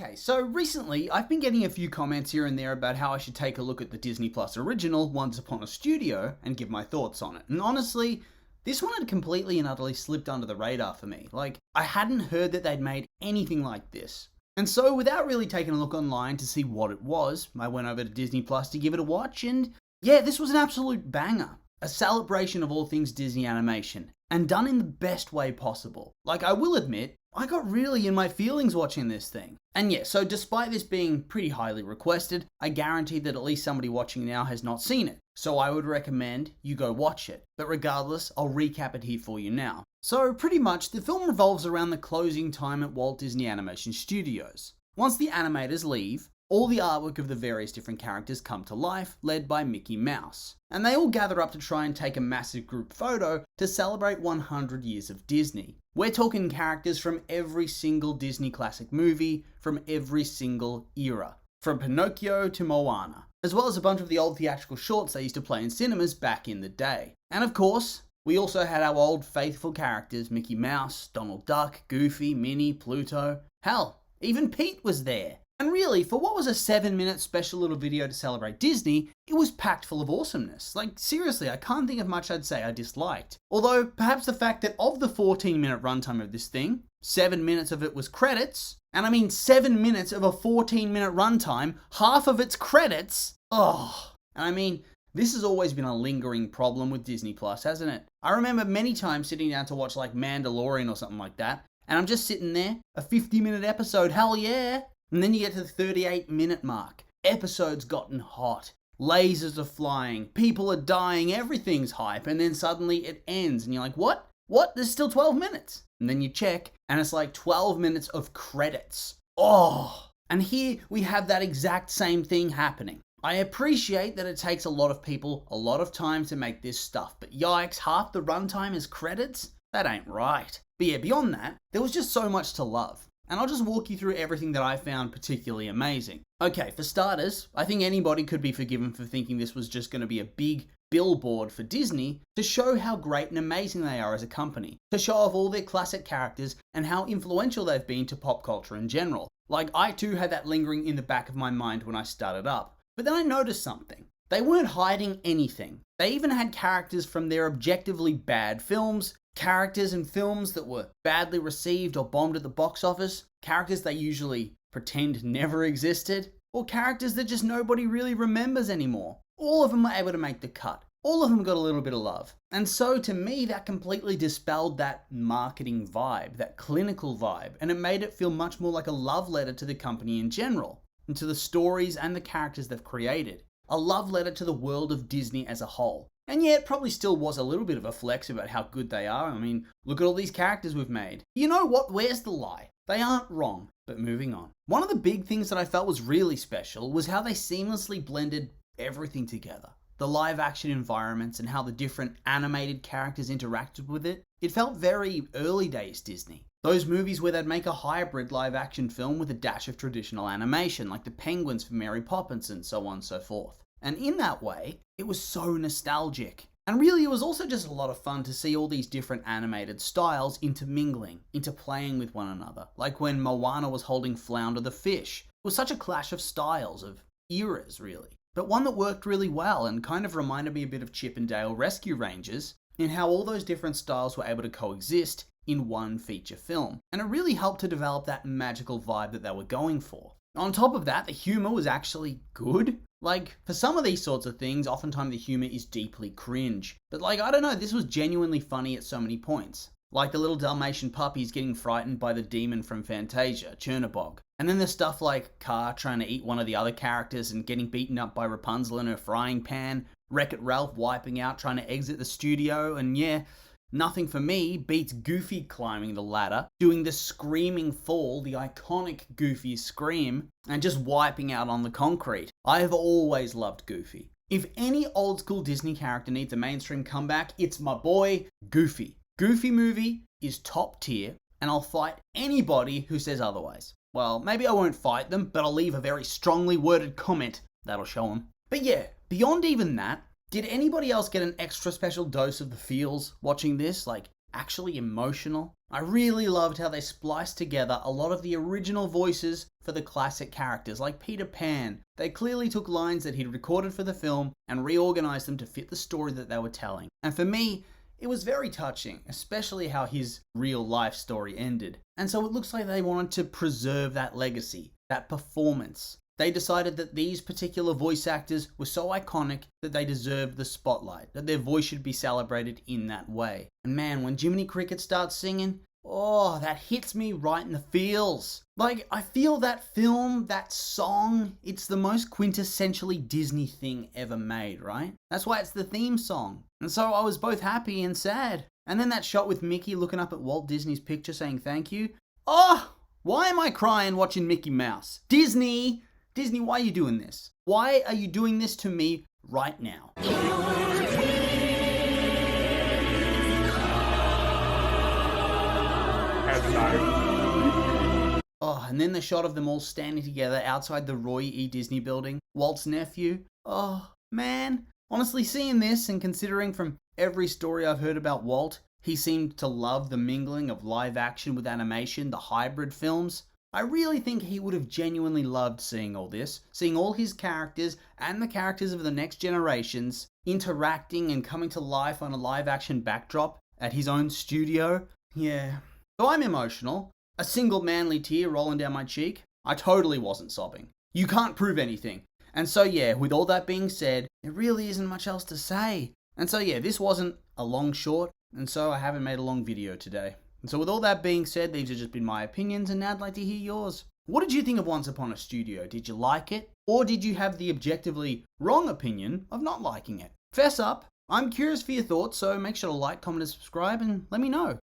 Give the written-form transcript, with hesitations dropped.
Okay, so recently I've been getting a few comments here and there about how I should take a look at the Disney Plus original Once Upon a Studio and give my thoughts on it. And honestly, this one had completely and utterly slipped under the radar for me. I hadn't heard that they'd made anything like this. And so without really taking a look online to see what it was, I went over to Disney Plus to give it a watch, and yeah, this was an absolute banger. A celebration of all things Disney animation, and done in the best way possible. I will admit, I got really in my feelings watching this thing. And yeah, so despite this being pretty highly requested, I guarantee that at least somebody watching now has not seen it. So I would recommend you go watch it. But regardless, I'll recap it here for you now. So pretty much, the film revolves around the closing time at Walt Disney Animation Studios. Once the animators leave, all the artwork of the various different characters come to life, led by Mickey Mouse. And they all gather up to try and take a massive group photo to celebrate 100 years of Disney. We're talking characters from every single Disney classic movie, from every single era. From Pinocchio to Moana, as well as a bunch of the old theatrical shorts they used to play in cinemas back in the day. And of course, we also had our old faithful characters, Mickey Mouse, Donald Duck, Goofy, Minnie, Pluto. Hell, even Pete was there. And really, for what was a 7-minute special little video to celebrate Disney, it was packed full of awesomeness. Seriously, I can't think of much I'd say I disliked. Although, perhaps the fact that of the 14-minute runtime of this thing, 7 minutes of it was credits, and I mean 7 minutes of a 14-minute runtime, half of it's credits. And I mean, this has always been a lingering problem with Disney Plus, hasn't it? I remember many times sitting down to watch Mandalorian or something like that, and I'm just sitting there, a 50-minute episode, hell yeah! And then you get to the 38-minute mark. Episode's gotten hot. Lasers are flying. People are dying. Everything's hype. And then suddenly it ends. And you're like, what? What? There's still 12 minutes. And then you check, and it's 12 minutes of credits. And here we have that exact same thing happening. I appreciate that it takes a lot of people a lot of time to make this stuff. But yikes, half the runtime is credits? That ain't right. But yeah, beyond that, there was just so much to love. And I'll just walk you through everything that I found particularly amazing. Okay, for starters, I think anybody could be forgiven for thinking this was just going to be a big billboard for Disney to show how great and amazing they are as a company, to show off all their classic characters and how influential they've been to pop culture in general. I too had that lingering in the back of my mind when I started up. But then I noticed something. They weren't hiding anything. They even had characters from their objectively bad films, characters in films that were badly received or bombed at the box office, characters they usually pretend never existed, or characters that just nobody really remembers anymore. All of them were able to make the cut. All of them got a little bit of love. And so to me, that completely dispelled that marketing vibe, that clinical vibe, and it made it feel much more like a love letter to the company in general, and to the stories and the characters they've created. A love letter to the world of Disney as a whole. And yeah, it probably still was a little bit of a flex about how good they are. I mean, look at all these characters we've made. You know what? Where's the lie? They aren't wrong. But moving on. One of the big things that I felt was really special was how they seamlessly blended everything together. The live action environments and how the different animated characters interacted with it. It felt very early days Disney. Those movies where they'd make a hybrid live action film with a dash of traditional animation, like the penguins from Mary Poppins and so on and so forth. And in that way, it was so nostalgic. And really, it was also just a lot of fun to see all these different animated styles intermingling, interplaying with one another. Like when Moana was holding Flounder the fish. It was such a clash of styles, of eras, really. But one that worked really well and kind of reminded me a bit of Chip and Dale Rescue Rangers in how all those different styles were able to coexist in one feature film. And it really helped to develop that magical vibe that they were going for. On top of that, the humor was actually good. For some of these sorts of things, oftentimes the humor is deeply cringe. But I don't know, this was genuinely funny at so many points. Like the little Dalmatian puppies getting frightened by the demon from Fantasia, Chernabog. And then there's stuff like Car trying to eat one of the other characters and getting beaten up by Rapunzel in her frying pan, Wreck-It Ralph wiping out trying to exit the studio, and yeah, nothing for me beats Goofy climbing the ladder, doing the screaming fall, the iconic Goofy scream, and just wiping out on the concrete. I have always loved Goofy. If any old school Disney character needs a mainstream comeback, it's my boy, Goofy. Goofy movie is top tier, and I'll fight anybody who says otherwise. Well, maybe I won't fight them, but I'll leave a very strongly worded comment. That'll show them. But yeah, beyond even that, did anybody else get an extra special dose of the feels watching this? actually emotional. I really loved how they spliced together a lot of the original voices for the classic characters, like Peter Pan. They clearly took lines that he'd recorded for the film and reorganized them to fit the story that they were telling. And for me, it was very touching, especially how his real life story ended. And so it looks like they wanted to preserve that legacy, that performance. They decided that these particular voice actors were so iconic that they deserved the spotlight, that their voice should be celebrated in that way. And man, when Jiminy Cricket starts singing, oh, that hits me right in the feels. Like, I feel that film, that song, it's the most quintessentially Disney thing ever made, right? That's why it's the theme song. And so I was both happy and sad. And then that shot with Mickey looking up at Walt Disney's picture saying thank you. Oh, why am I crying watching Mickey Mouse? Disney, why are you doing this? Why are you doing this to me right now? Oh, and then the shot of them all standing together outside the Roy E. Disney building, Walt's nephew. Oh, man. Honestly, seeing this and considering from every story I've heard about Walt, he seemed to love the mingling of live action with animation, the hybrid films. I really think he would have genuinely loved seeing all this, seeing all his characters and the characters of the next generations interacting and coming to life on a live action backdrop at his own studio. Yeah. So I'm emotional. A single manly tear rolling down my cheek. I totally wasn't sobbing. You can't prove anything. And so yeah, with all that being said, there really isn't much else to say. And so yeah, this wasn't a long short, and so I haven't made a long video today. And so with all that being said, these have just been my opinions, and now I'd like to hear yours. What did you think of Once Upon a Studio? Did you like it? Or did you have the objectively wrong opinion of not liking it? Fess up. I'm curious for your thoughts, so make sure to like, comment, and subscribe, and let me know.